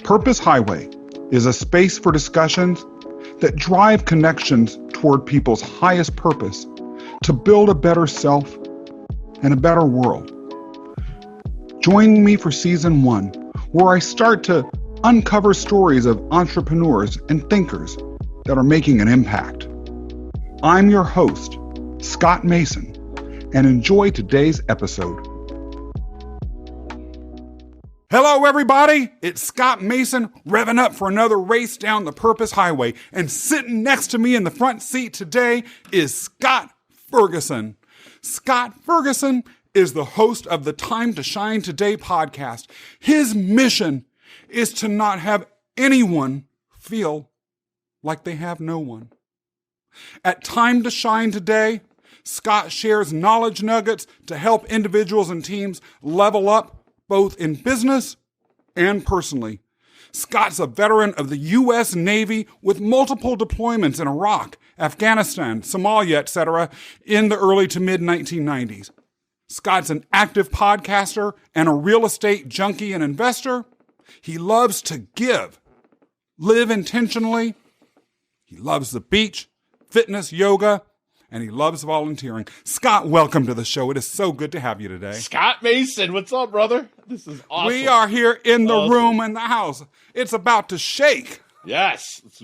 Purpose Highway is a space for discussions that drive connections toward people's highest purpose to build a better self and a better world. Join me for Season 1, where I start to uncover stories of entrepreneurs and thinkers that are making an impact. I'm your host, Scott Mason, and enjoy today's episode. Hello, everybody. It's Scott Mason revving up for another race down the Purpose Highway. And sitting next to me in the front seat today is Scott Ferguson. Scott Ferguson is the host of the Time to Shine Today podcast. His mission is to not have anyone feel like they have no one. At Time to Shine Today, Scott shares knowledge nuggets to help individuals and teams level up both in business and personally. Scott's a veteran of the U.S. Navy with multiple deployments in Iraq, Afghanistan, Somalia, etc. in the early to mid-1990s. Scott's an active podcaster and a real estate junkie and investor. He loves to give, live intentionally. He loves the beach, fitness, yoga, and he loves volunteering. Scott, welcome to the show. It is so good to have you today. Scott Mason, what's up, brother? This is awesome. We are here in the room in the house. It's about to shake. Yes. Let's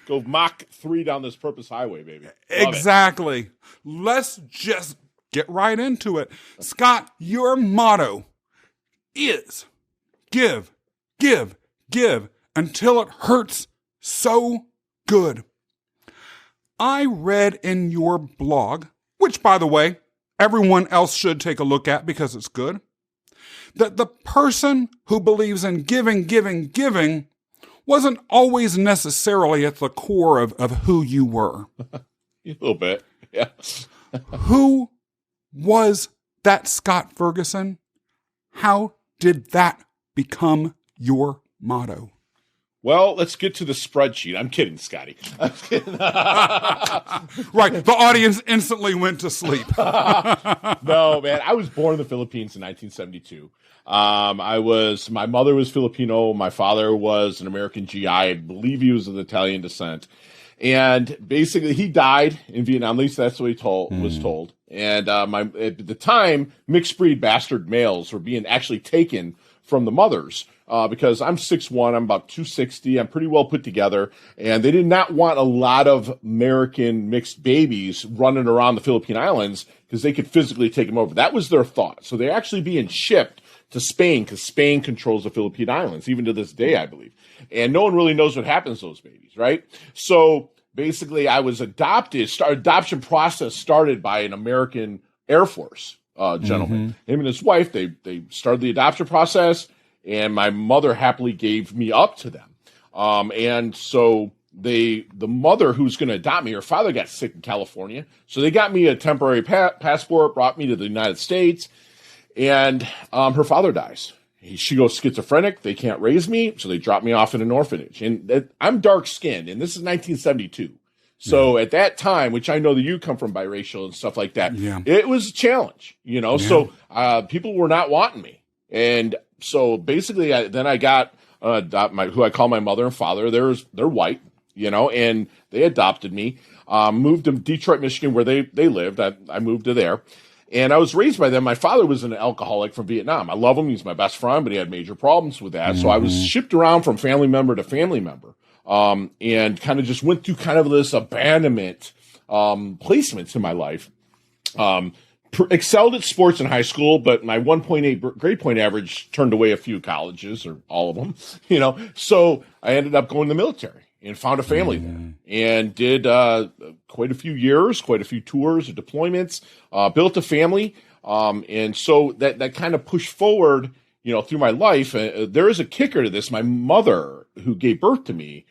go Mach 3 down this Purpose Highway, baby. Exactly. Let's just get right into it. Scott, your motto is give, give, give until it hurts so good. I read in your blog, which, by the way, everyone else should take a look at because it's good, that the person who believes in giving, giving, giving wasn't always necessarily at the core of who you were. A little bit, yeah. Who was that Scott Ferguson? How did that become your motto? Well, let's get to the spreadsheet. I'm kidding, Scotty. I'm kidding. Right. The audience instantly went to sleep. No, man. I was born in the Philippines in 1972. My mother was Filipino. My father was an American GI. I believe he was of Italian descent. And basically, he died in Vietnam. At least that's what he was told. And at the time, mixed breed bastard males were being actually taken from the mothers. Because I'm 6'1", I'm about 260, I'm pretty well put together, and they did not want a lot of American mixed babies running around the Philippine Islands because they could physically take them over. That was their thought. So they're actually being shipped to Spain because Spain controls the Philippine Islands, even to this day, I believe. And no one really knows what happens to those babies, right? So basically, I was adopted. Adoption process started by an American Air Force gentleman. Him and his wife, they started the adoption process. And my mother happily gave me up to them. And so the mother who's going to adopt me, her father got sick in California. So they got me a temporary passport, brought me to the United States, and her father dies. She goes schizophrenic. They can't raise me. So they drop me off in an orphanage. And I'm dark skinned, and this is 1972. So at that time, which I know that you come from biracial and stuff like that, it was a challenge, you know. So people were not wanting me. And so basically, I got who I call my mother and father. They're white, you know, and they adopted me. Moved to Detroit, Michigan, where they lived. I moved to there, and I was raised by them. My father was an alcoholic from Vietnam. I love him; he's my best friend, but he had major problems with that. So I was shipped around from family member to family member, and kind of just went through kind of this abandonment placements in my life. Excelled at sports in high school, but my 1.8 grade point average turned away a few colleges, or all of them, you know. So I ended up going to the military and found a family there, and did quite a few years, quite a few tours or deployments, built a family, and so that kind of pushed forward, you know, through my life. There is a kicker to this. My mother, who gave birth to me,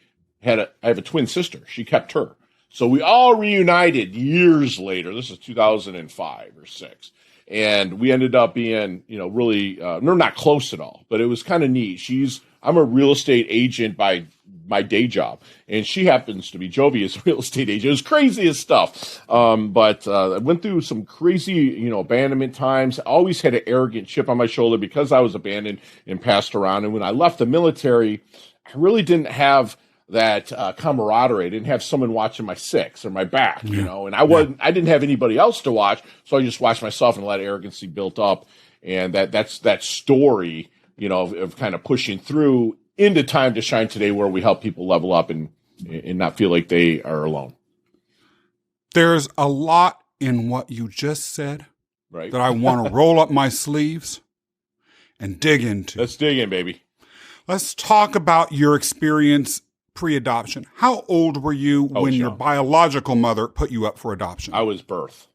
I have a twin sister. She kept her. So we all reunited years later. This is 2005 or 6. And we ended up being, you know, really, we're not close at all, but it was kind of neat. She's I'm a real estate agent by my day job, and she happens to be Jovi as a real estate agent. It was crazy as stuff. But I went through some crazy, abandonment times. I always had an arrogant chip on my shoulder because I was abandoned and passed around. And when I left the military, I really didn't have that camaraderie. I didn't have someone watching my six or my back, and I didn't have anybody else to watch. So I just watched myself, and a lot of arrogancy built up. And that's that story, of kind of pushing through into Time to Shine today, where we help people level up and not feel like they are alone. There's a lot in what you just said that I want to roll up my sleeves and dig into. Let's dig in, baby. Let's talk about your experience pre-adoption. How old were you when your biological mother put you up for adoption? I was birth.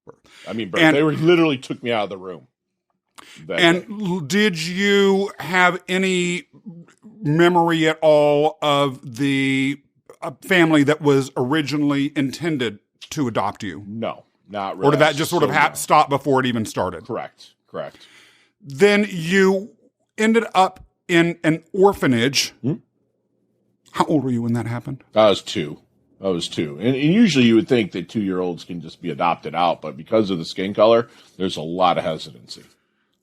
Birth. And they literally took me out of the room. And did you have any memory at all of the family that was originally intended to adopt you? No, not really. Or did that just sort of stop before it even started? Correct. Then you ended up in an orphanage. How old were you when that happened? I was two. And usually you would think that 2-year-olds can just be adopted out, but because of the skin color, there's a lot of hesitancy.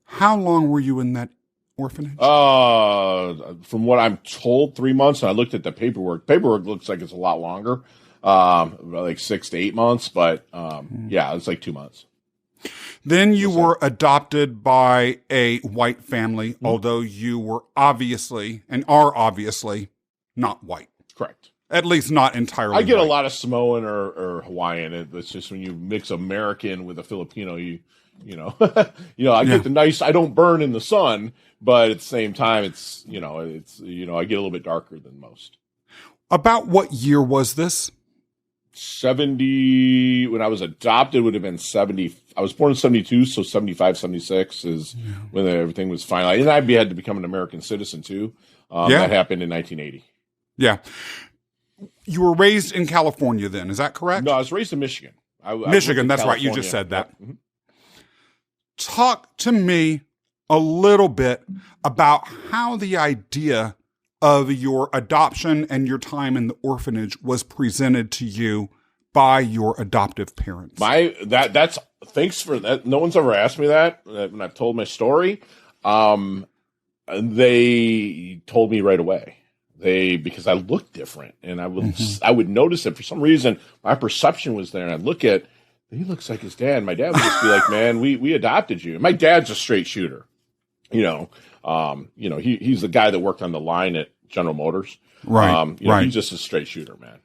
How long were you in that orphanage? From what I'm told, 3 months. And I looked at the paperwork. Paperwork looks like it's a lot longer, like 6 to 8 months. But it's like 2 months. Then you were adopted by a white family, although you were obviously and are obviously not white. Correct. At least not entirely. I get white. a lot of Samoan or Hawaiian. It's just when you mix American with a Filipino, I get the nice. I don't burn in the sun, but at the same time, I get a little bit darker than most. About what year was this? 70. When I was adopted, would have been 70. I was born in 72, so 75, 76 is when everything was finalized. And I had to become an American citizen too. That happened in 1980. Yeah. You were raised in California then, is that correct? No, I was raised in Michigan. Michigan, that's right. You just said that. Mm-hmm. Talk to me a little bit about how the idea of your adoption and your time in the orphanage was presented to you by your adoptive parents. Thanks for that. No one's ever asked me that when I've told my story. They told me right away. Because I looked different, and I would notice it for some reason. My perception was there, and I'd look at, he looks like his dad. My dad would just be like, "Man, we adopted you." My dad's a straight shooter. He's the guy that worked on the line at General Motors. Right. He's just a straight shooter, man.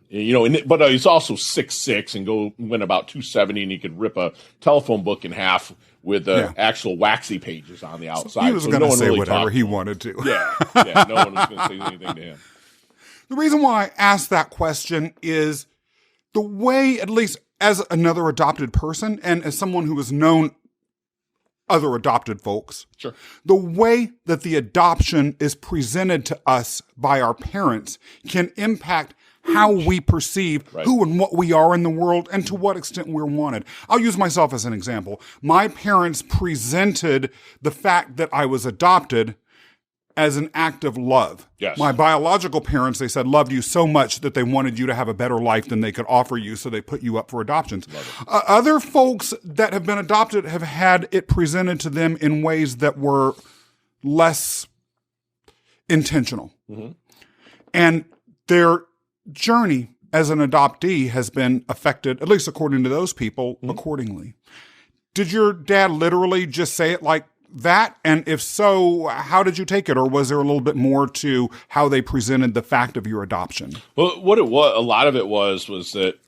But he's also 6'6" and went about 270, and he could rip a telephone book in half with the actual waxy pages on the outside. He was going to say whatever he wanted to. Yeah, no one was going to say anything to him. The reason why I asked that question is the way, at least as another adopted person and as someone who has known other adopted folks, sure, the way that the adoption is presented to us by our parents can impact how we perceive who and what we are in the world and to what extent we're wanted. I'll use myself as an example. My parents presented the fact that I was adopted as an act of love. Yes. My biological parents, they said, loved you so much that they wanted you to have a better life than they could offer you, so they put you up for adoptions. Other folks that have been adopted have had it presented to them in ways that were less intentional. Mm-hmm. And their journey as an adoptee has been affected, at least according to those people, accordingly. Did your dad literally just say it like that? And if so, how did you take it? Or was there a little bit more to how they presented the fact of your adoption? Well, what it was, a lot of it was that,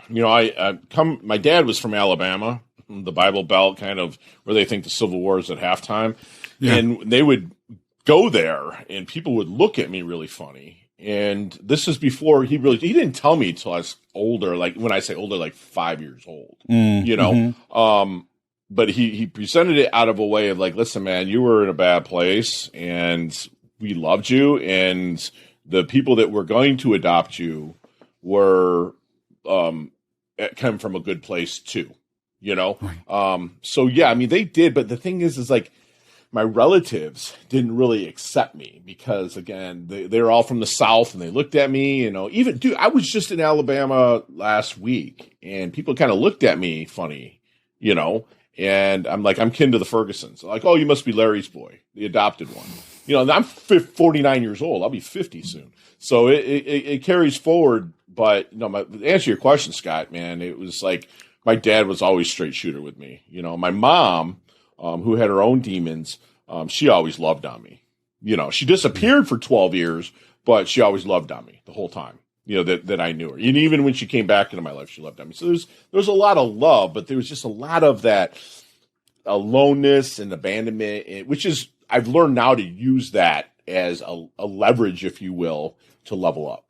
my dad was from Alabama, the Bible Belt, kind of where they think the Civil War is at halftime. Yeah. And they would go there and people would look at me really funny. And this is before he didn't tell me until I was older, like when I say older, like 5 years old, but he presented it out of a way of like, listen, man, you were in a bad place and we loved you. And the people that were going to adopt you were, come from a good place too, Right. So yeah, I mean, they did, but the thing is like, my relatives didn't really accept me because, again, they're all from the South, and they looked at me, even, dude, I was just in Alabama last week, and people kind of looked at me funny, and I'm like, I'm kin to the Fergusons. They're like, oh, you must be Larry's boy, the adopted one. And I'm 49 years old. I'll be 50 soon. So it carries forward. But, to answer your question, Scott, man, it was like my dad was always straight shooter with me. My mom, who had her own demons, she always loved on me. She disappeared for 12 years, but she always loved on me the whole time, that I knew her. And even when she came back into my life, she loved on me. So there's a lot of love, but there was just a lot of that aloneness and abandonment, which is, I've learned now to use that as a leverage, if you will, to level up.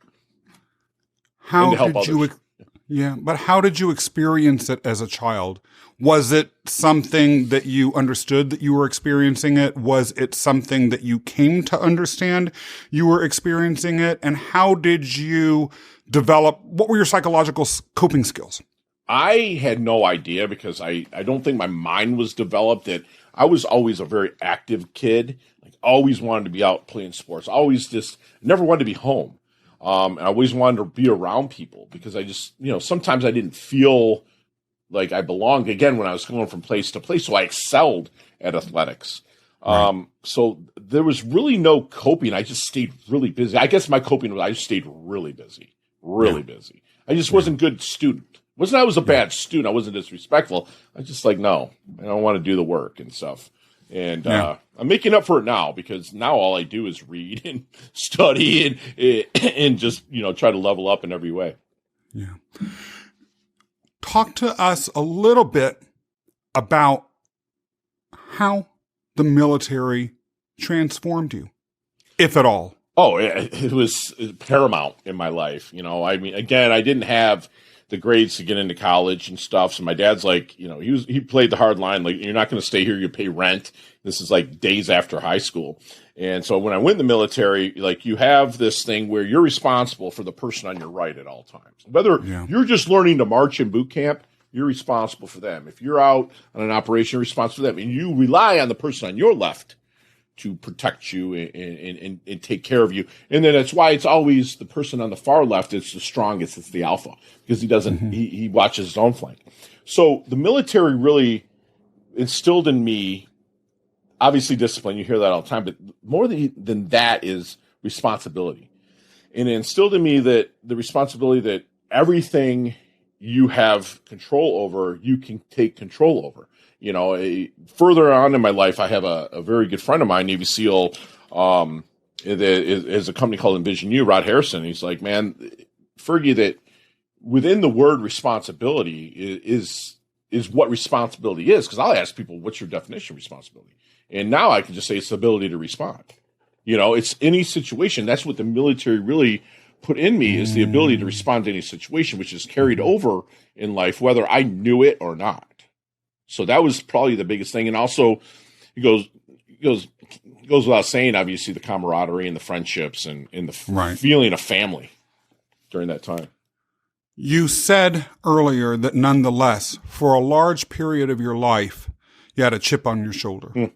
But how did you experience it as a child? Was it something that you understood that you were experiencing it? Was it something that you came to understand you were experiencing it? And how did you develop, what were your psychological coping skills? I had no idea because I don't think my mind was developed. That I was always a very active kid, like always wanted to be out playing sports, always just never wanted to be home. I always wanted to be around people because I just, sometimes I didn't feel like I belonged, again, when I was going from place to place. So I excelled at athletics. Right. So there was really no coping. I just stayed really busy. I guess my coping was I just stayed really busy. I just wasn't a good student. Wasn't I was a bad student. I wasn't disrespectful. I just like, no, I don't want to do the work and stuff. And I'm making up for it now because now all I do is read and study and just, try to level up in every way. Yeah. Talk to us a little bit about how the military transformed you, if at all. Oh, it was paramount in my life. Again, I didn't have the grades to get into college and stuff. So my dad's like, he played the hard line. Like, you're not going to stay here. You pay rent. This is like days after high school. And so when I went in the military, like, you have this thing where you're responsible for the person on your right at all times. Whether you're just learning to march in boot camp, you're responsible for them. If you're out on an operation, you're responsible for them. And you rely on the person on your left to protect you and take care of you. And then that's why it's always the person on the far left is the strongest. It's the alpha because he doesn't, he watches his own flank. So the military really instilled in me, obviously discipline. You hear that all the time, but more than that is responsibility. And it instilled in me that the responsibility that everything you have control over, you can take control over. Further on in my life, I have a very good friend of mine, Navy SEAL, is a company called Envision U, Rod Harrison. He's like, man, Fergie, that within the word responsibility is what responsibility is. Because I'll ask people, what's your definition of responsibility? And now I can just say it's the ability to respond. It's any situation. That's what the military really put in me is the ability to respond to any situation, which is carried over in life, whether I knew it or not. So that was probably the biggest thing. And also it goes without saying, obviously, the camaraderie and the friendships and the feeling of family during that time. You said earlier that nonetheless, for a large period of your life, you had a chip on your shoulder.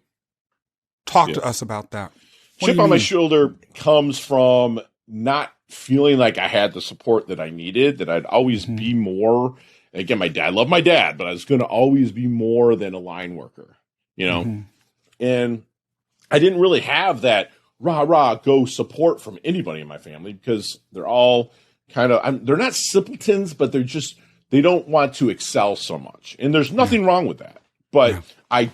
Talk to us about that. Chip on my shoulder comes from not feeling like I had the support that I needed, that I'd always be more. Again, I love my dad, but I was going to always be more than a line worker, and I didn't really have that rah, go support from anybody in my family because they're all kind of, they're not simpletons, but they don't want to excel so much. And there's nothing wrong with that, but I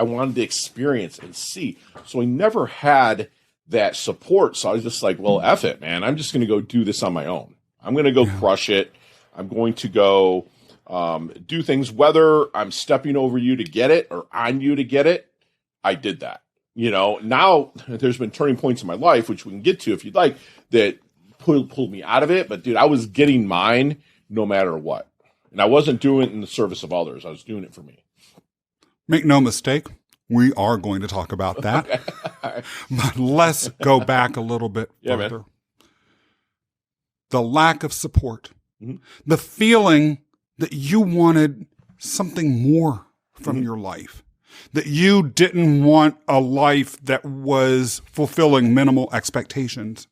wanted to experience and see. So I never had that support. So I was just like, well, F it, man. I'm just going to go do this on my own. I'm going to go crush it. I'm going to go do things, whether I'm stepping over you to get it or on you to get it. I did that. Now there's been turning points in my life, which we can get to if you'd like, that pulled me out of it. But dude, I was getting mine no matter what. And I wasn't doing it in the service of others. I was doing it for me. Make no mistake. We are going to talk about that. But let's go back a little bit further. Man. The lack of support, the feeling that you wanted something more from your life. that you didn't want a life that was fulfilling minimal expectations,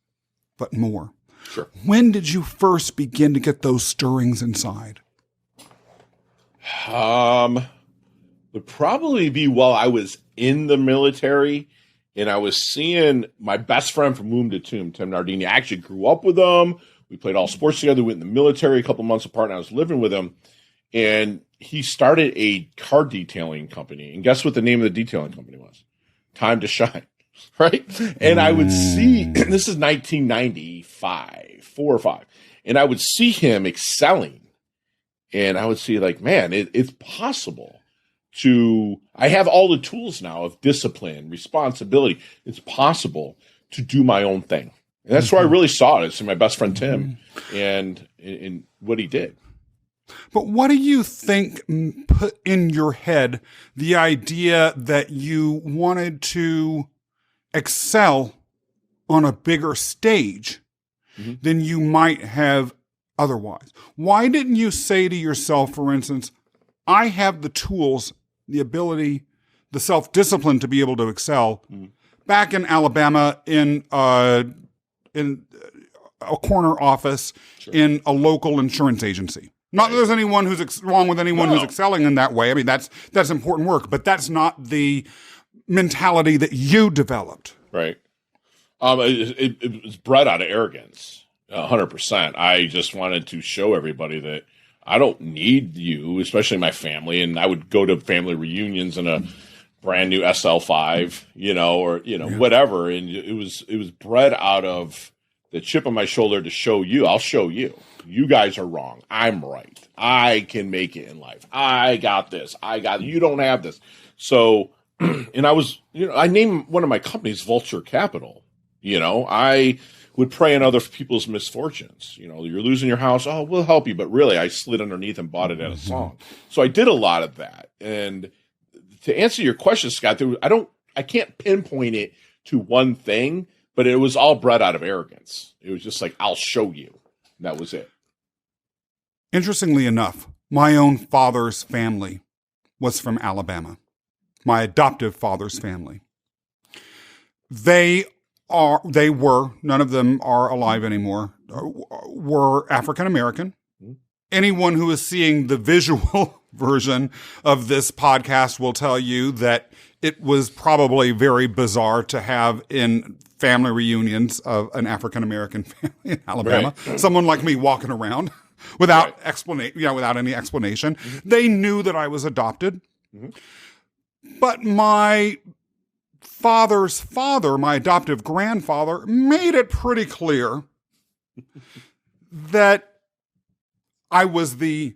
but more. Sure. When did you first begin to get those stirrings inside? Would probably be while I was in the military and I was seeing my best friend from womb to tomb, Tim Nardini. I actually grew up with him. We played all sports together. We went in the military a couple months apart, and I was living with him. And he started a car detailing company. And guess what the name of the detailing company was? Time to Shine. Right? And I would see, this is 1995, 4 or 5. And I would see him excelling. And I would see like, man, it's possible I have all the tools now of discipline, responsibility. It's possible to do my own thing. And that's where I really saw it. It's in my best friend, Tim, and in what he did. But what do you think put in your head the idea that you wanted to excel on a bigger stage than you might have otherwise? Why didn't you say to yourself, for instance, I have the tools, the ability, the self-discipline to be able to excel back in Alabama in a corner office in a local insurance agency? Not that there's anyone who's wrong with anyone who's excelling in that way. I mean, that's important work, but that's not the mentality that you developed. Right. It was bred out of arrogance, 100%. I just wanted to show everybody that I don't need you, especially my family. And I would go to family reunions in a brand new SL5, or whatever. And it was bred out of the chip on my shoulder to show you. I'll show you. You guys are wrong. I'm right. I can make it in life. I got this. You don't have this. So, and I was, I named one of my companies Vulture Capital. I would prey on other people's misfortunes. You're losing your house. Oh, we'll help you. But really, I slid underneath and bought it at a song. So I did a lot of that. And to answer your question, Scott, I can't pinpoint it to one thing, but it was all bred out of arrogance. It was just like, I'll show you. And that was it. Interestingly enough, my own father's family was from Alabama. My adoptive father's family. They were, none of them are alive anymore, were African American. Anyone who is seeing the visual version of this podcast will tell you that it was probably very bizarre to have in family reunions of an African American family in Alabama, someone like me walking around without without any explanation. They knew that I was adopted, but my father's father, my adoptive grandfather, made it pretty clear that I was the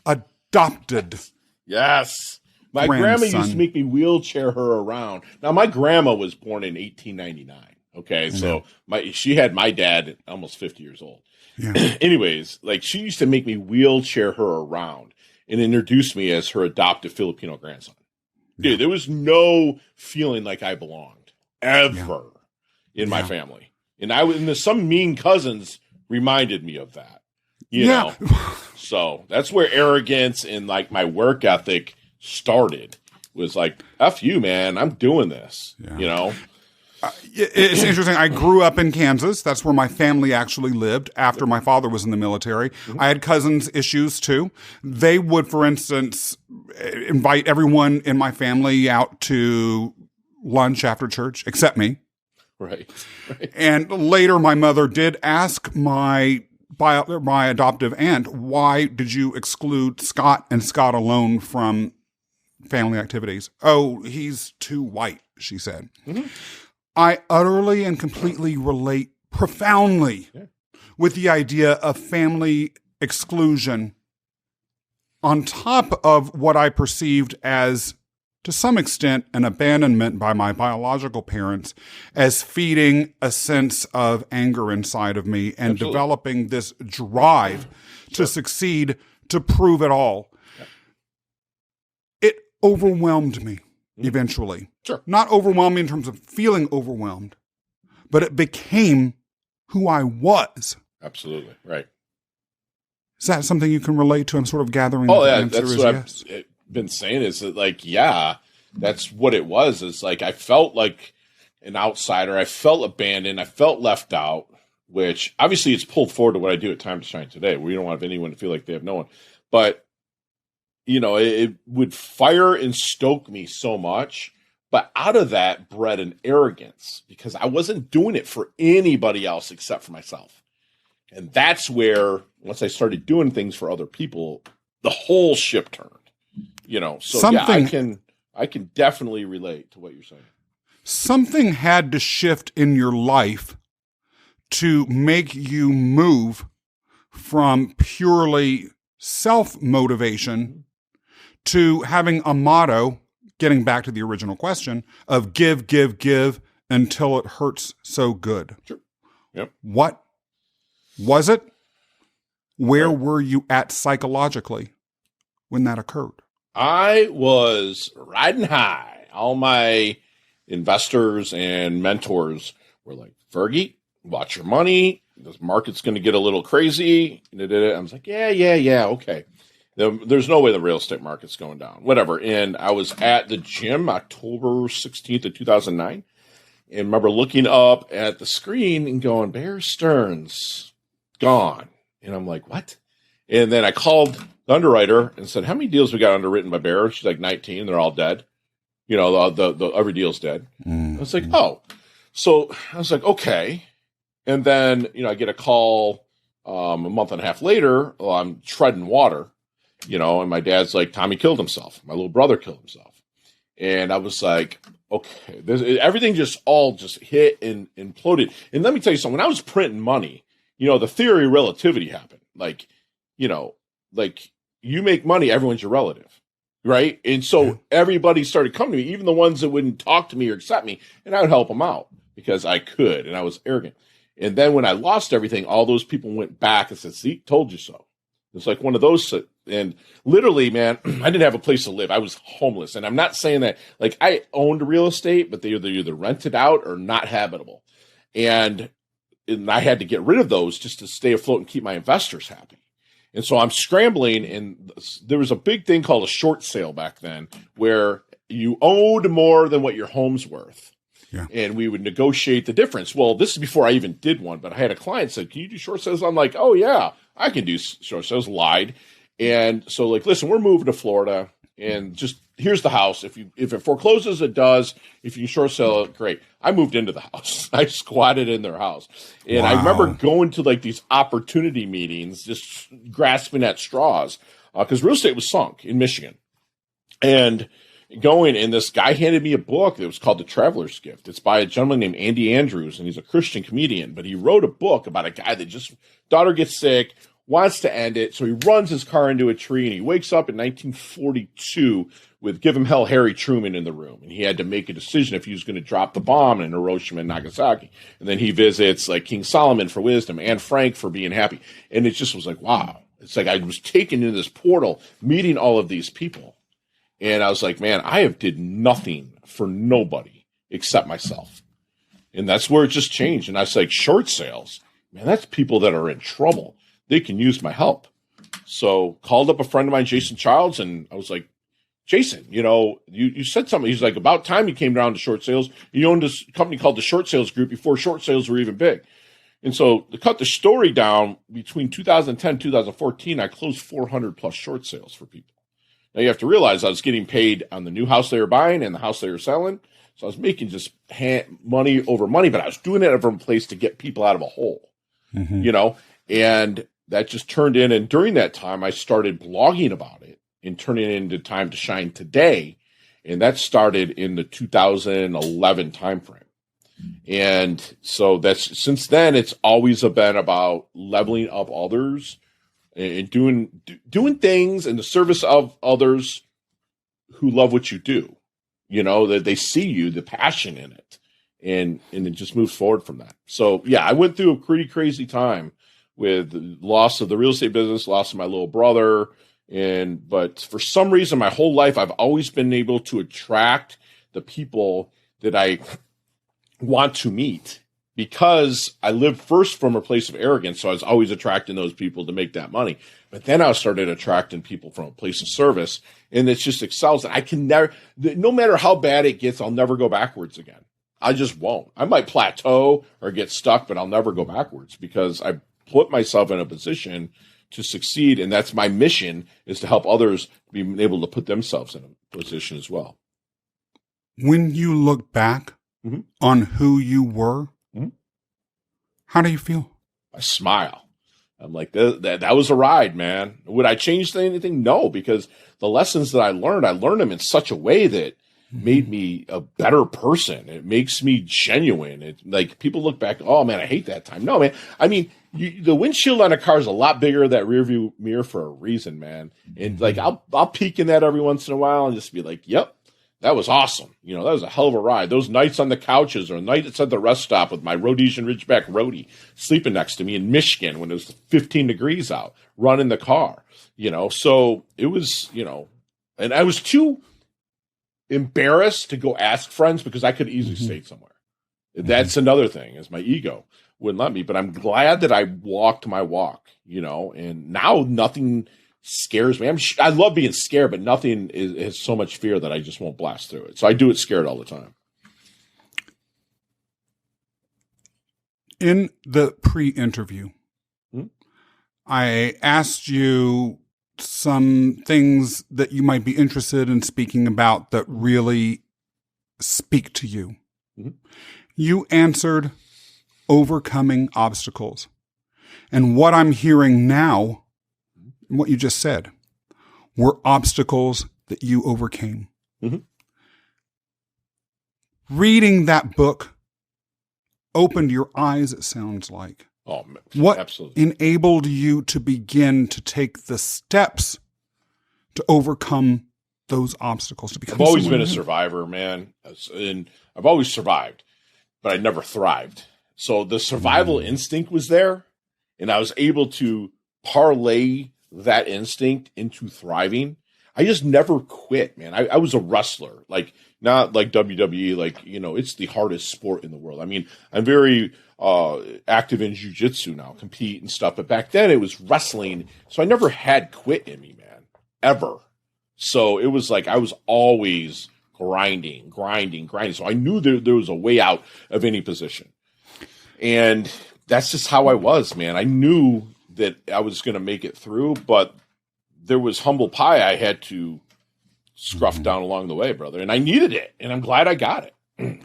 adopted. Yes. My grandma used to make me wheelchair her around. Now, my grandma was born in 1899. Okay. So she had my dad almost 50 years old. Yeah. Anyways, like she used to make me wheelchair her around and introduce me as her adoptive Filipino grandson. Dude, there was no feeling like I belonged ever in my family. And some mean cousins reminded me of that, you know? So that's where arrogance and like my work ethic started. Was like, F you, man, I'm doing this, It's interesting. I grew up in Kansas. That's where my family actually lived after my father was in the military. I had cousins issues too. They would, for instance, invite everyone in my family out to lunch after church, except me. Right. And later my mother did ask my adoptive aunt, why did you exclude Scott and Scott alone from family activities? Oh, he's too white, she said. I utterly and completely relate profoundly with the idea of family exclusion on top of what I perceived as, to some extent, an abandonment by my biological parents as feeding a sense of anger inside of me and developing this drive to succeed, to prove it all. It overwhelmed me. Eventually. Sure. Not overwhelming in terms of feeling overwhelmed, but it became who I was. Absolutely. Right. Is that something you can relate to? I'm sort of gathering the answer that's is what yes. I've been saying is that, like, yeah, that's what it was. It's like I felt like an outsider. I felt abandoned. I felt left out, which obviously it's pulled forward to what I do at Time to Shine today, where you don't want anyone to feel like they have no one. But, it would fire and stoke me so much. But out of that bred an arrogance because I wasn't doing it for anybody else except for myself. And that's where, once I started doing things for other people, the whole ship turned. So I can definitely relate to what you're saying. Something had to shift in your life to make you move from purely self-motivation to having a motto, getting back to the original question, of give, give, give until it hurts so good. Sure. Yep. What was it? Where were you at psychologically when that occurred? I was riding high. All my investors and mentors were like, Fergie, watch your money. The market's going to get a little crazy. I was like, yeah, okay. There's no way the real estate market's going down. Whatever. And I was at the gym October 16th of 2009. And remember looking up at the screen and going, Bear Stearns, gone. And I'm like, what? And then I called the underwriter and said, how many deals we got underwritten by Bear? She's like 19. They're all dead. The every deal's dead. I was like, oh. So I was like, okay. And then, I get a call a month and a half later. Well, I'm treading water, and my dad's like, Tommy killed himself. My little brother killed himself. And I was like, okay, everything just hit and imploded. And let me tell you something. When I was printing money, the theory of relativity happened. Like you make money, everyone's your relative, right? And so everybody started coming to me, even the ones that wouldn't talk to me or accept me, and I would help them out because I could, and I was arrogant. And then when I lost everything, all those people went back and said, see, told you so. It's like one of those, and literally, man, I didn't have a place to live. I was homeless. And I'm not saying that, like, I owned real estate, but they were either rented out or not habitable. And I had to get rid of those just to stay afloat and keep my investors happy. And so I'm scrambling, and there was a big thing called a short sale back then where you owed more than what your home's worth. Yeah. And we would negotiate the difference. Well, this is before I even did one, but I had a client said, can you do short sales? I'm like, oh, yeah, I can do short sales. Lied. And so, like, listen, we're moving to Florida, and just here's the house. If it forecloses, it does. If you short sell it, great. I moved into the house. I squatted in their house. And I remember going to, like, these opportunity meetings, just grasping at straws, because real estate was sunk in Michigan. And and this guy handed me a book that was called The Traveler's Gift. It's by a gentleman named Andy Andrews, and he's a Christian comedian, but he wrote a book about a guy that daughter gets sick, wants to end it, so he runs his car into a tree, and he wakes up in 1942 with Give 'em Hell Harry Truman in the room, and he had to make a decision if he was going to drop the bomb in Hiroshima and Nagasaki. And then he visits, like, King Solomon for wisdom, Anne Frank for being happy, and it just was like, wow. It's like I was taken into this portal, meeting all of these people. And I was like, man, I have did nothing for nobody except myself. And that's where it just changed. And I was like, short sales, man, that's people that are in trouble. They can use my help. So called up a friend of mine, Jason Childs, and I was like, Jason, you said something. He's like, about time you came down to short sales. You owned this company called the Short Sales Group before short sales were even big. And so to cut the story down, between 2010 and 2014, I closed 400 plus short sales for people. Now, you have to realize I was getting paid on the new house they were buying and the house they were selling. So I was making just money over money, but I was doing it from a place to get people out of a hole, and that just turned in. And during that time, I started blogging about it and turning it into Time to Shine Today. And that started in the 2011 timeframe. And so since then, it's always been about leveling up others and doing things in the service of others who love what you do, that they see you, the passion in it, and it just moves forward from that. So yeah, I went through a pretty crazy time with the loss of the real estate business, loss of my little brother. But for some reason, my whole life, I've always been able to attract the people that I want to meet, because I lived first from a place of arrogance. So I was always attracting those people to make that money. But then I started attracting people from a place of service, and it just excels. And I can never, no matter how bad it gets, I'll never go backwards again. I just won't. I might plateau or get stuck, but I'll never go backwards because I put myself in a position to succeed. And that's my mission, is to help others be able to put themselves in a position as well. When you look back on who you were, how do you feel? I smile. I'm like, that was a ride, man. Would I change anything? No, because the lessons that I learned them in such a way that made me a better person. It makes me genuine. It, like, people look back, oh man, I hate that time. No, man. I mean, the windshield on a car is a lot bigger than that rear view mirror for a reason, man. And like, I'll peek in that every once in a while and just be like, yep, that was awesome. You know, that was a hell of a ride. Those nights on the couches, or nights at the rest stop with my Rhodesian Ridgeback roadie sleeping next to me in Michigan when it was 15 degrees out, running the car, you know. So it was, you know, and I was too embarrassed to go ask friends because I could easily stay somewhere. That's another thing, is my ego wouldn't let me. But I'm glad that I walked my walk, you know, and now nothing scares me. I love being scared, but nothing has so much fear that I just won't blast through it. So I do it scared all the time. In the pre-interview, I asked you some things that you might be interested in speaking about that really speak to you. You answered overcoming obstacles. And what I'm hearing now, what you just said, were obstacles that you overcame. Reading that book opened your eyes, it sounds like. Oh, what absolutely enabled you to begin to take the steps to overcome those obstacles? To become I've always been a survivor, man. And I've always survived, but I never thrived. So the survival instinct was there, and I was able to parlay that instinct into thriving. I just never quit, man. I was a wrestler, like not like WWE, like, you know, it's the hardest sport in the world. I mean, I'm very active in jiu-jitsu now, compete and stuff, but back then it was wrestling. So I never had quit in me, man, ever. So it was like I was always grinding. So I knew there was a way out of any position. And that's just how I was, man. I knew that I was going to make it through, but there was humble pie I had to scruff down along the way, brother. And I needed it, and I'm glad I got it.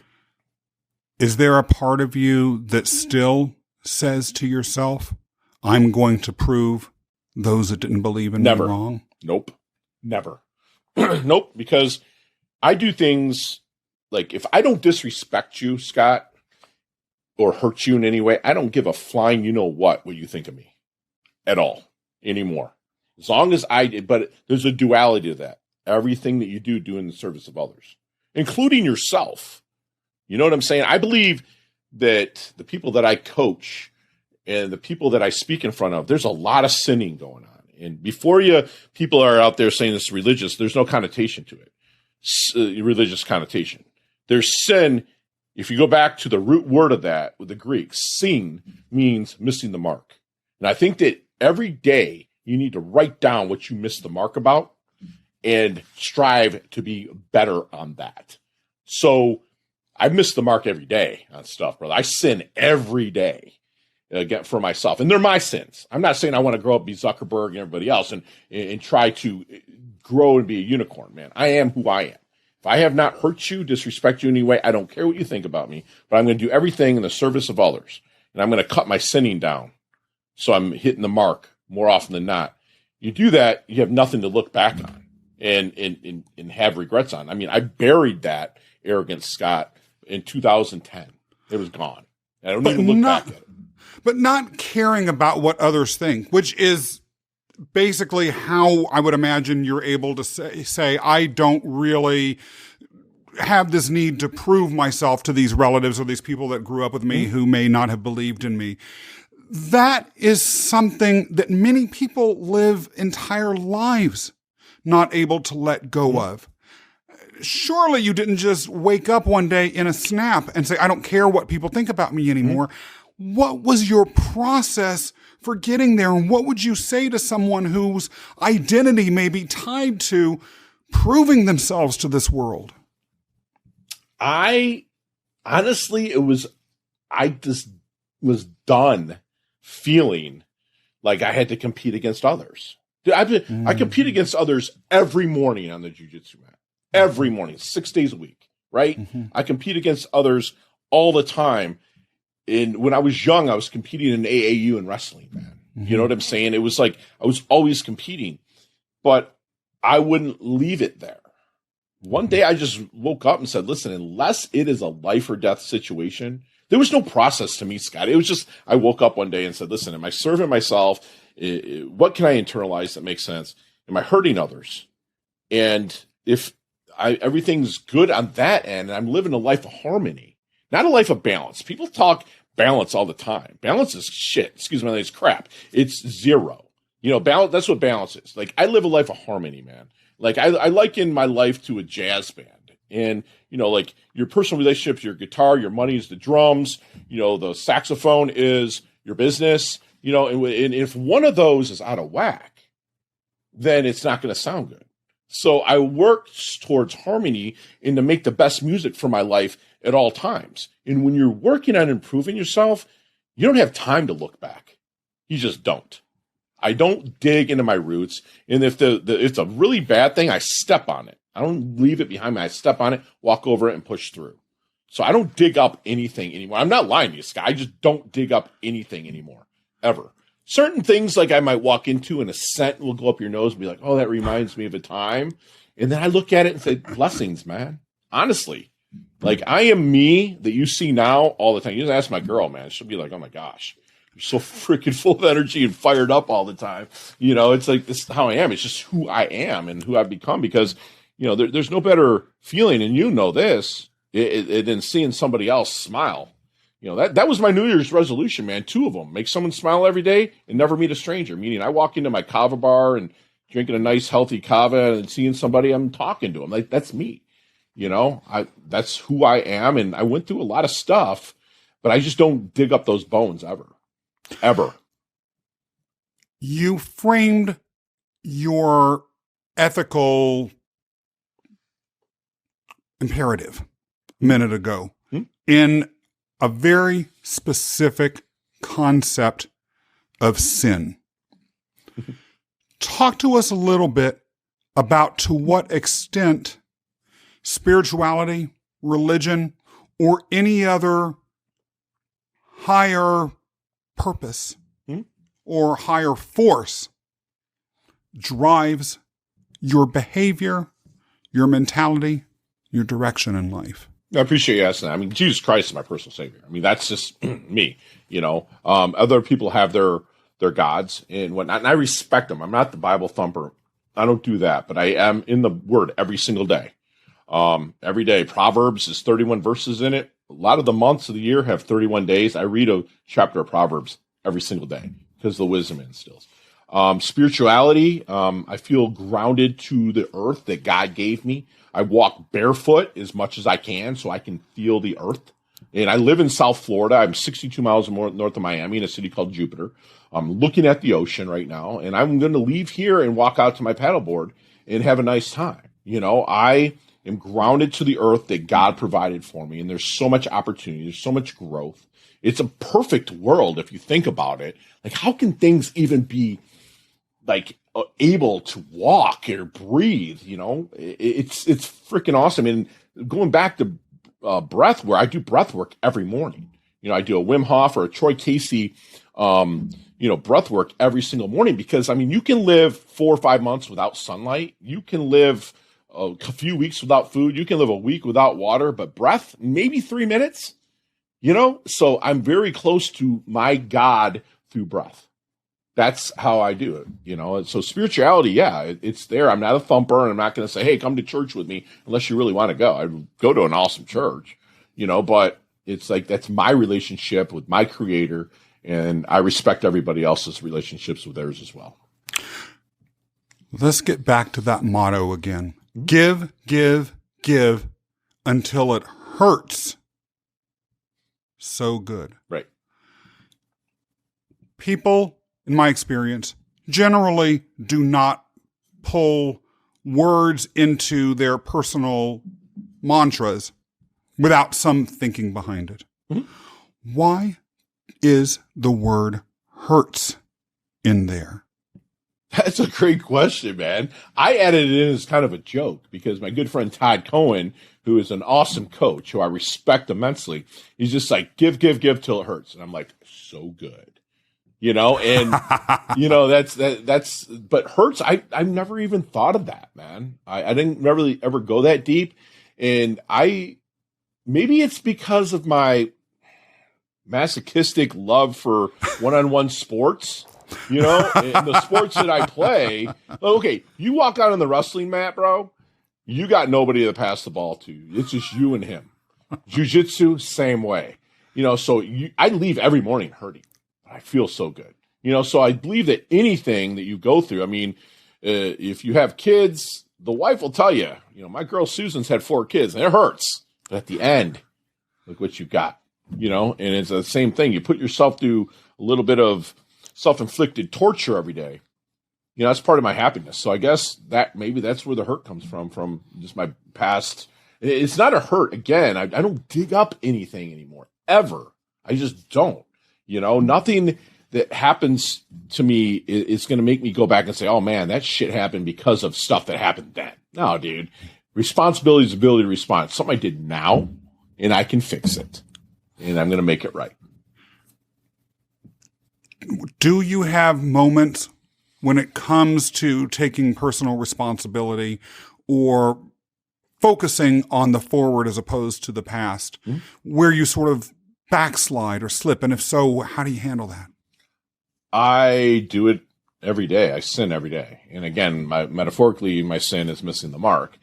Is there a part of you that still says to yourself, I'm going to prove those that didn't believe in me wrong? Nope. Never. Nope. Because I do things like, if I don't disrespect you, Scott, or hurt you in any way, I don't give a flying what you think of me at all anymore. As long as I did, but there's a duality to that. Everything that you do in the service of others, including yourself. You know what I'm saying? I believe that the people that I coach and the people that I speak in front of, there's a lot of sinning going on. And before people are out there saying it's religious, there's no connotation to it. Religious connotation. There's sin. If you go back to the root word of that with the Greeks, sin means missing the mark. And I think that every day you need to write down what you missed the mark about and strive to be better on that. So I miss the mark every day on stuff, brother. I sin every day for myself. And they're my sins. I'm not saying I want to grow up, be Zuckerberg and everybody else and try to grow and be a unicorn, man. I am who I am. If I have not hurt you, disrespect you in any way, I don't care what you think about me, but I'm going to do everything in the service of others. And I'm going to cut my sinning down so I'm hitting the mark more often than not. You do that, you have nothing to look back on and have regrets on. I mean, I buried that arrogance, Scott, in 2010. It was gone. I don't even look back at it. But not caring about what others think, which is basically how I would imagine you're able to say, I don't really have this need to prove myself to these relatives or these people that grew up with me who may not have believed in me. That is something that many people live entire lives not able to let go of. surely you didn't just wake up one day in a snap and say, I don't care what people think about me anymore. What was your process for getting there? And what would you say to someone whose identity may be tied to proving themselves to this world? I just was done feeling like I had to compete against others. Dude, I compete against others every morning on the jiu-jitsu mat. Every morning, 6 days a week, right? I compete against others all the time. And when I was young, I was competing in AAU and wrestling, man. You know what I'm saying? It was like I was always competing, but I wouldn't leave it there. One day I just woke up and said, listen, unless it is a life or death situation, there was no process to me, Scott. It was just, I woke up one day and said, listen, am I serving myself? What can I internalize that makes sense? Am I hurting others? And if everything's good on that end, and I'm living a life of harmony, not a life of balance. People talk balance all the time. Balance is shit. Excuse my language, it's crap. It's zero. You know, balance, that's what balance is. Like, I live a life of harmony, man. Like, I liken my life to a jazz band. And, you know, like, your personal relationships, your guitar, your money is the drums, you know, the saxophone is your business, you know, and if one of those is out of whack, then it's not going to sound good. So I work towards harmony and to make the best music for my life at all times. And when you're working on improving yourself, you don't have time to look back. You just don't. I don't dig into my roots. And if it's a really bad thing, I step on it. I don't leave it behind me. I step on it, walk over it, and push through. So I don't dig up anything anymore. I'm not lying to you, Scott. I just don't dig up anything anymore, ever. Certain things like I might walk into and a scent will go up your nose and be like, oh, that reminds me of a time. And then I look at it and say, blessings, man. Honestly. Like, I am me that you see now all the time. You just ask my girl, man. She'll be like, oh, my gosh. You're so freaking full of energy and fired up all the time. You know, it's like, this is how I am. It's just who I am and who I've become because, you know, there's no better feeling, and you know this, than seeing somebody else smile. You know, that was my New Year's resolution, man. 2 of them. Make someone smile every day and never meet a stranger. Meaning I walk into my kava bar and drinking a nice, healthy kava and seeing somebody, I'm talking to them. Like, that's me. You know, that's who I am. And I went through a lot of stuff, but I just don't dig up those bones ever. Ever. You framed your ethical imperative a minute ago in a very specific concept of sin. Talk to us a little bit about to what extent spirituality, religion, or any other higher purpose or higher force drives your behavior, your mentality, your direction in life. I appreciate you asking that. I mean, Jesus Christ is my personal savior. I mean, that's just me, you know. Other people have their gods and whatnot, and I respect them. I'm not the Bible thumper. I don't do that, but I am in the Word every single day. Every day. Proverbs is 31 verses in it. A lot of the months of the year have 31 days. I read a chapter of Proverbs every single day because the wisdom it instills. Spirituality, I feel grounded to the earth that God gave me. I walk barefoot as much as I can so I can feel the earth. And I live in South Florida. I'm 62 miles north of Miami in a city called Jupiter. I'm looking at the ocean right now, and I'm going to leave here and walk out to my paddleboard and have a nice time. You know, I am grounded to the earth that God provided for me, and there's so much opportunity. There's so much growth. It's a perfect world if you think about it. Like, how can things even be like able to walk or breathe? You know, it's freaking awesome. And going back to breath work, I do breath work every morning. You know, I do a Wim Hof or a Troy Casey, breath work every single morning because, I mean, you can live 4 or 5 months without sunlight. You can live a few weeks without food. You can live a week without water, but breath, maybe 3 minutes, you know? So I'm very close to my God through breath. That's how I do it, you know? So spirituality, yeah, it's there. I'm not a thumper, and I'm not going to say, hey, come to church with me unless you really want to go. I'd go to an awesome church, you know, but it's like, that's my relationship with my creator, and I respect everybody else's relationships with theirs as well. Let's get back to that motto again. Give, give, give until it hurts so good. Right. People, in my experience, generally do not pull words into their personal mantras without some thinking behind it. Mm-hmm. Why is the word hurts in there? That's a great question, man. I added it in as kind of a joke because my good friend Todd Cohen, who is an awesome coach who I respect immensely, he's just like, give till it hurts. And I'm like, so good. And that's but hurts. I've never even thought of that, man. I didn't really ever go that deep. And maybe it's because of my masochistic love for one-on-one sports, and the sports that I play. Okay, you walk out on the wrestling mat, bro, you got nobody to pass the ball to. It's just you and him. Jiu-jitsu, same way. So I leave every morning hurting. I feel so good. So I believe that anything that you go through, I mean, if you have kids, the wife will tell you, my girl Susan's had 4 kids and it hurts. But at the end, look what you got, and it's the same thing. You put yourself through a little bit of self-inflicted torture every day. That's part of my happiness. So I guess that maybe that's where the hurt comes from just my past. It's not a hurt. Again, I don't dig up anything anymore, ever. I just don't. Nothing that happens to me is going to make me go back and say, oh, man, that shit happened because of stuff that happened then. No, dude. Responsibility is the ability to respond. It's something I did now, and I can fix it. And I'm going to make it right. Do you have moments when it comes to taking personal responsibility or focusing on the forward as opposed to the past, where you sort of backslide or slip? And if so, how do you handle that? I do it every day. I sin every day. And again, metaphorically, my sin is missing the mark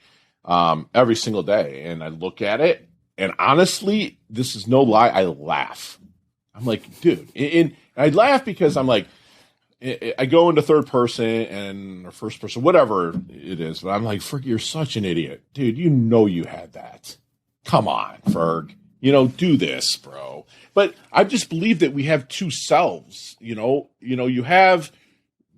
every single day. And I look at it, and honestly, this is no lie, I laugh. I'm like, dude. And I laugh because I'm like, I go into third person or first person, whatever it is. But I'm like, Ferg, you're such an idiot. Dude, you had that. Come on, Ferg. Do this, bro. But I just believe that we have two selves. You have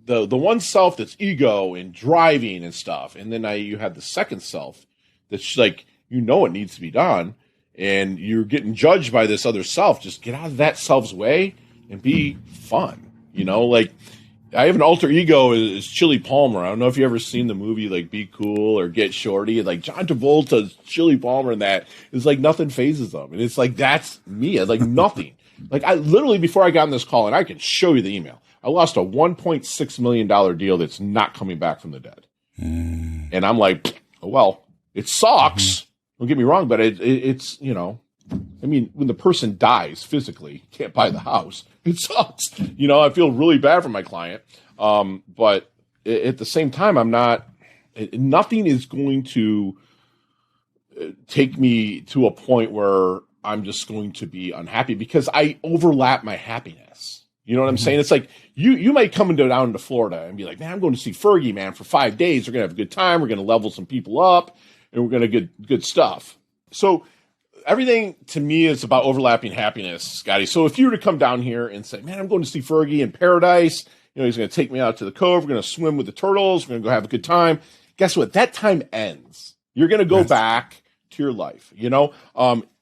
the one self that's ego and driving and stuff, and then you have the second self that's like it needs to be done, and you're getting judged by this other self. Just get out of that self's way and be fun. Like I have an alter ego is Chili Palmer. I don't know if you ever seen the movie like Be Cool or Get Shorty. Like John Travolta's Chili Palmer, and that is like nothing phases them, and it's like that's me. Like nothing. Like I literally before I got on this call, and I can show you the email. I lost a $1.6 million deal that's not coming back from the dead, and I'm like, oh well, it sucks. Don't get me wrong, but it's I mean, when the person dies physically, can't buy the house. It sucks. I feel really bad for my client. But at the same time, nothing is going to take me to a point where I'm just going to be unhappy because I overlap my happiness. You know what I'm saying? It's like you might come down to Florida and be like, man, I'm going to see Fergie, man, for 5 days. We're going to have a good time. We're going to level some people up and we're going to get good stuff. So everything to me is about overlapping happiness, Scotty. So if you were to come down here and say, man, I'm going to see Fergie in paradise, he's going to take me out to the cove. We're going to swim with the turtles. We're going to go have a good time. Guess what? That time ends. You're going to go back to your life.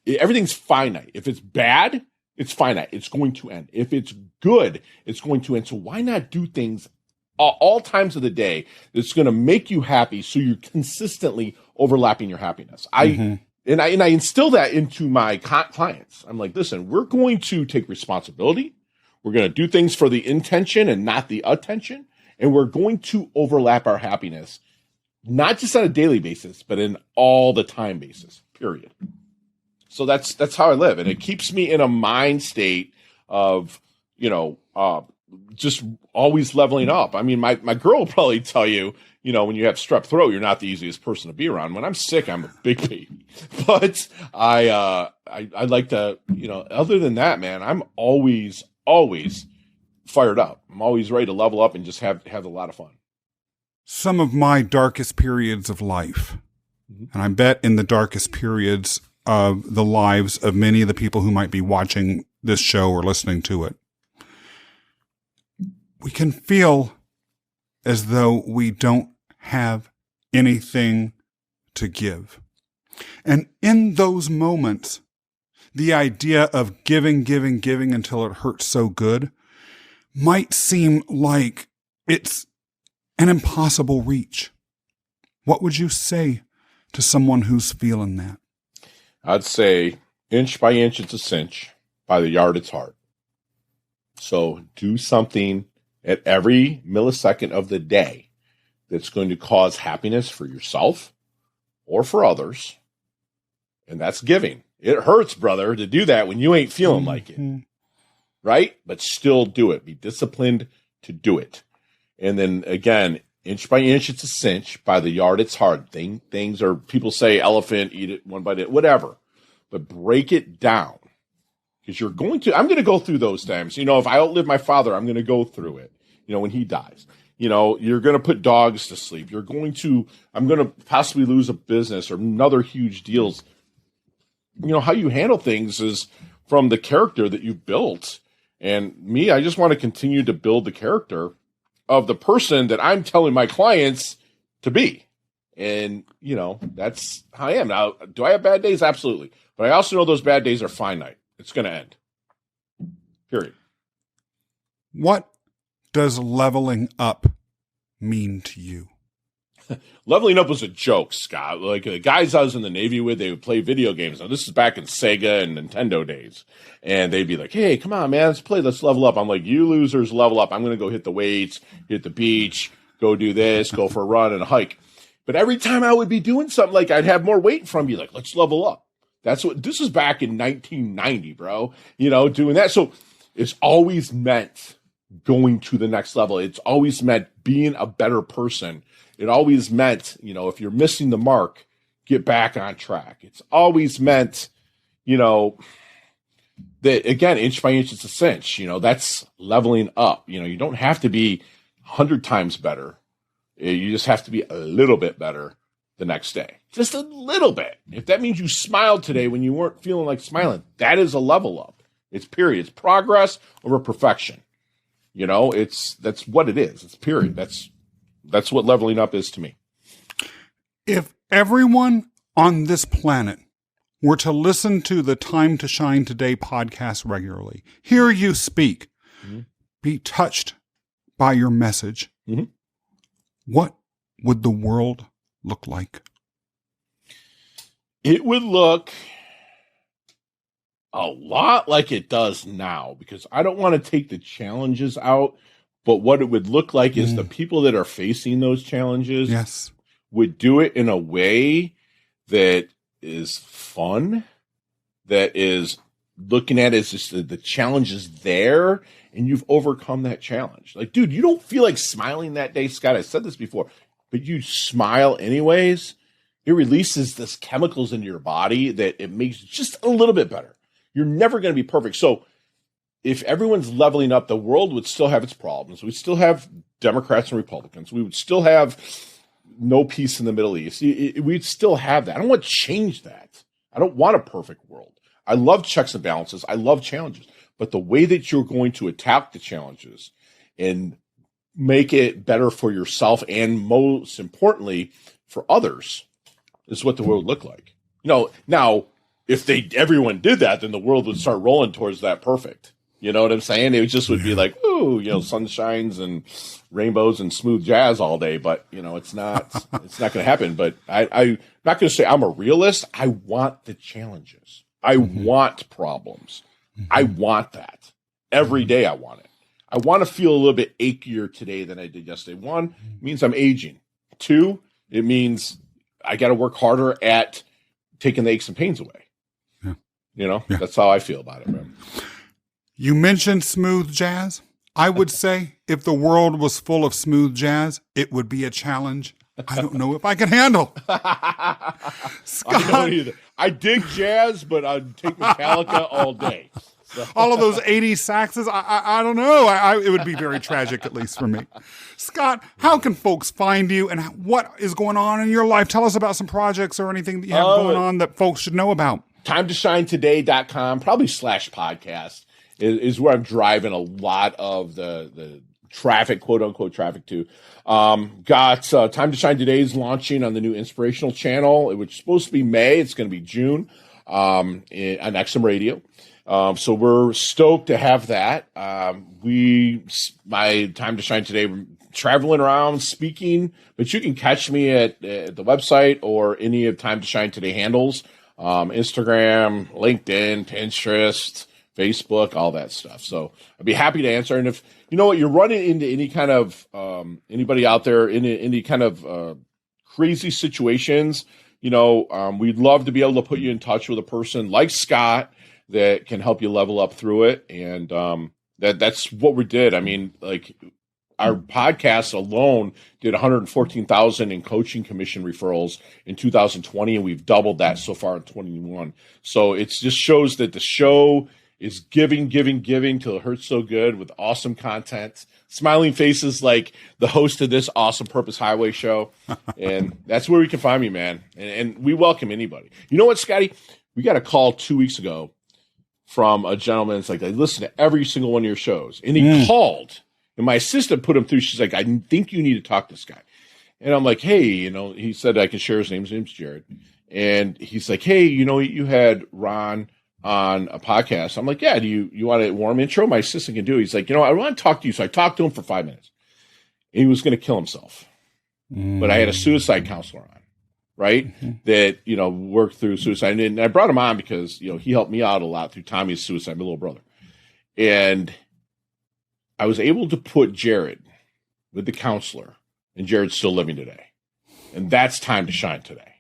Everything's finite. If it's bad, it's finite. It's going to end. If it's good, it's going to end. So why not do things all times of the day that's going to make you happy so you're consistently overlapping your happiness? And I instill that into my clients. I'm like, listen, we're going to take responsibility. We're going to do things for the intention and not the attention. And we're going to overlap our happiness, not just on a daily basis, but in all the time basis, period. So that's how I live. And it keeps me in a mind state of, just always leveling up. I mean, my girl will probably tell you, when you have strep throat, you're not the easiest person to be around. When I'm sick, I'm a big baby. But I like to, other than that, man, I'm always fired up. I'm always ready to level up and just have a lot of fun. Some of my darkest periods of life And I bet in the darkest periods of the lives of many of the people who might be watching this show or listening to it, we can feel as though we don't have anything to give. And in those moments, the idea of giving until it hurts so good might seem like it's an impossible reach. What would you say to someone who's feeling that? I'd say inch by inch, it's a cinch. By the yard, it's hard. So do something at every millisecond of the day that's going to cause happiness for yourself or for others. And that's giving. It hurts, brother, to do that when you ain't feeling like it. Right? But still do it. Be disciplined to do it. And then again, inch by inch, it's a cinch. By the yard, it's hard. Things are, people say elephant, eat it one bite, whatever. But break it down. Because I'm going to go through those times. If I outlive my father, I'm going to go through it. When he dies. You're going to put dogs to sleep. I'm going to possibly lose a business or another huge deals. How you handle things is from the character that you built. And me, I just want to continue to build the character of the person that I'm telling my clients to be. And, that's how I am. Now, do I have bad days? Absolutely. But I also know those bad days are finite. It's going to end. Period. What does leveling up mean to you? Leveling up was a joke, Scott. Like the guys I was in the Navy with, they would play video games. Now, this is back in Sega and Nintendo days. And they'd be like, hey, come on, man, let's level up. I'm like, you losers level up. I'm going to go hit the weights, hit the beach, go do this, go for a run and a hike. But every time I would be doing something, like I'd have more weight from you, like, let's level up. This is back in 1990, bro, doing that. So it's always meant going to the next level. It's always meant being a better person. It always meant, if you're missing the mark, get back on track. It's always meant, that again, inch by inch, it's a cinch. That's leveling up. You don't have to be 100 times better. You just have to be a little bit better the next day. Just a little bit. If that means you smiled today when you weren't feeling like smiling, that is a level up. It's period. It's progress over perfection. That's what it is. It's period. That's what leveling up is to me. If everyone on this planet were to listen to the Time to Shine Today podcast regularly, hear you speak, be touched by your message, what would the world look like? It would look a lot like it does now, because I don't want to take the challenges out, but what it would look like is the people that are facing those challenges would do it in a way that is fun, that is looking at it as just the challenge is there and you've overcome that challenge. Like, dude, you don't feel like smiling that day, Scott. I said this before, but you smile anyways. It releases this chemicals into your body that it makes just a little bit better. You're never going to be perfect. So if everyone's leveling up, the world would still have its problems. We'd still have Democrats and Republicans. We would still have no peace in the Middle East. We'd still have that. I don't want to change that. I don't want a perfect world. I love checks and balances. I love challenges. But the way that you're going to attack the challenges and make it better for yourself and most importantly for others is what the world would look like. Now, if everyone did that, then the world would start rolling towards that perfect. You know what I'm saying? It just would be like, ooh, sunshines and rainbows and smooth jazz all day. But, it's not going to happen. But I'm not going to say I'm a realist. I want the challenges. I want problems. I want that. Every day I want it. I want to feel a little bit achier today than I did yesterday. One, it means I'm aging. Two, it means I got to work harder at taking the aches and pains away. That's how I feel about it, man. You mentioned smooth jazz. I would say if the world was full of smooth jazz, it would be a challenge I don't know if I can handle. Scott. I don't either. I dig jazz, but I'd take Metallica all day. All of those 80 saxes, I don't know. It would be very tragic, at least for me. Scott, how can folks find you and what is going on in your life? Tell us about some projects or anything that you have going on that folks should know about. TimeToShineToday.com, probably /podcast is where I'm driving a lot of the traffic, quote unquote traffic to. Got Time to Shine Today is launching on the new Inspirational channel, which is supposed to be May. It's going to be June on XM Radio. So we're stoked to have that. My Time to Shine Today, traveling around speaking, but you can catch me at the website or any of Time to Shine Today handles, Instagram, LinkedIn, Pinterest, Facebook, all that stuff. So I'd be happy to answer. And if you know what, you're running into any kind of anybody out there in any kind of crazy situations, we'd love to be able to put you in touch with a person like Scott that can help you level up through it. And that's what we did. I mean, like, our podcast alone did 114,000 in coaching commission referrals in 2020, and we've doubled that so far in 2021. So it just shows that the show is giving till it hurts so good, with awesome content, smiling faces like the host of this awesome Purpose Highway show. And that's where we can find me, man. And we welcome anybody. You know what, Scotty? We got a call 2 weeks ago from a gentleman. It's like, I listen to every single one of your shows. And he called. And my assistant put him through. She's like, I think you need to talk to this guy. And I'm like, hey, he said I can share his name. His name's Jared. And he's like, hey, you had Ron on a podcast. I'm like, yeah, do you want a warm intro? My assistant can do it. He's like, I want to talk to you. So I talked to him for 5 minutes. And he was going to kill himself. But I had a suicide counselor on, right? That, worked through suicide. And I brought him on because, he helped me out a lot through Tommy's suicide, my little brother. And I was able to put Jared with the counselor, and Jared's still living today. And that's time to shine today.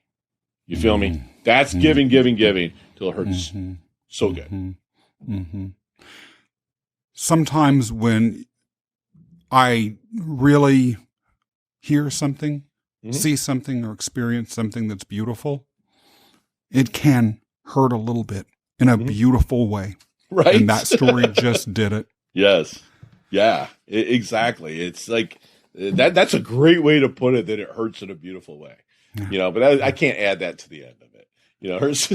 You feel me? That's giving till it hurts so good. Sometimes when I really hear something, see something, or experience something that's beautiful, it can hurt a little bit in a beautiful way. Right. And that story just did it. Yes. Yeah, exactly. It's like that's a great way to put it, that it hurts in a beautiful way. But I can't add that to the end of it. It hurts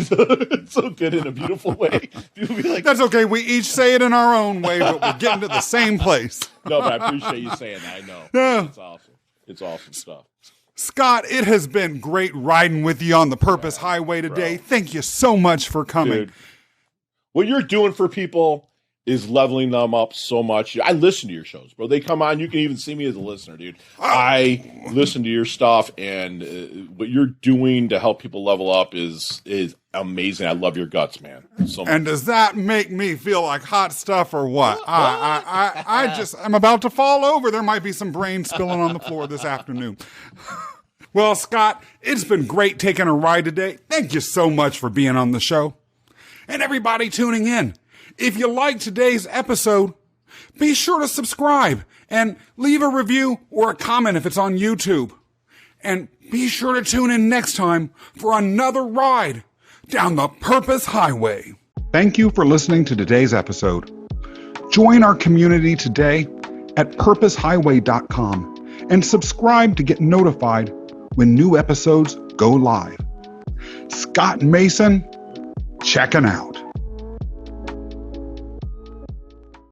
so good in a beautiful way. People be like, that's okay. We each say it in our own way, but we're getting to the same place. No, but I appreciate you saying that. I know. Yeah. It's awesome. It's awesome stuff. Scott, it has been great riding with you on the Purpose Highway today. Bro. Thank you so much for coming. Dude, what you're doing for people is leveling them up so much. I listen to your shows, bro. They come on. You can even see me as a listener, dude. I listen to your stuff, and what you're doing to help people level up is amazing. I love your guts, man. So much. And does that make me feel like hot stuff or what? I'm about to fall over. There might be some brain spilling on the floor this afternoon. Well, Scott, it's been great taking a ride today. Thank you so much for being on the show. And everybody tuning in, if you liked today's episode, be sure to subscribe and leave a review or a comment if it's on YouTube. And be sure to tune in next time for another ride down the Purpose Highway. Thank you for listening to today's episode. Join our community today at purposehighway.com and subscribe to get notified when new episodes go live. Scott Mason, checking out.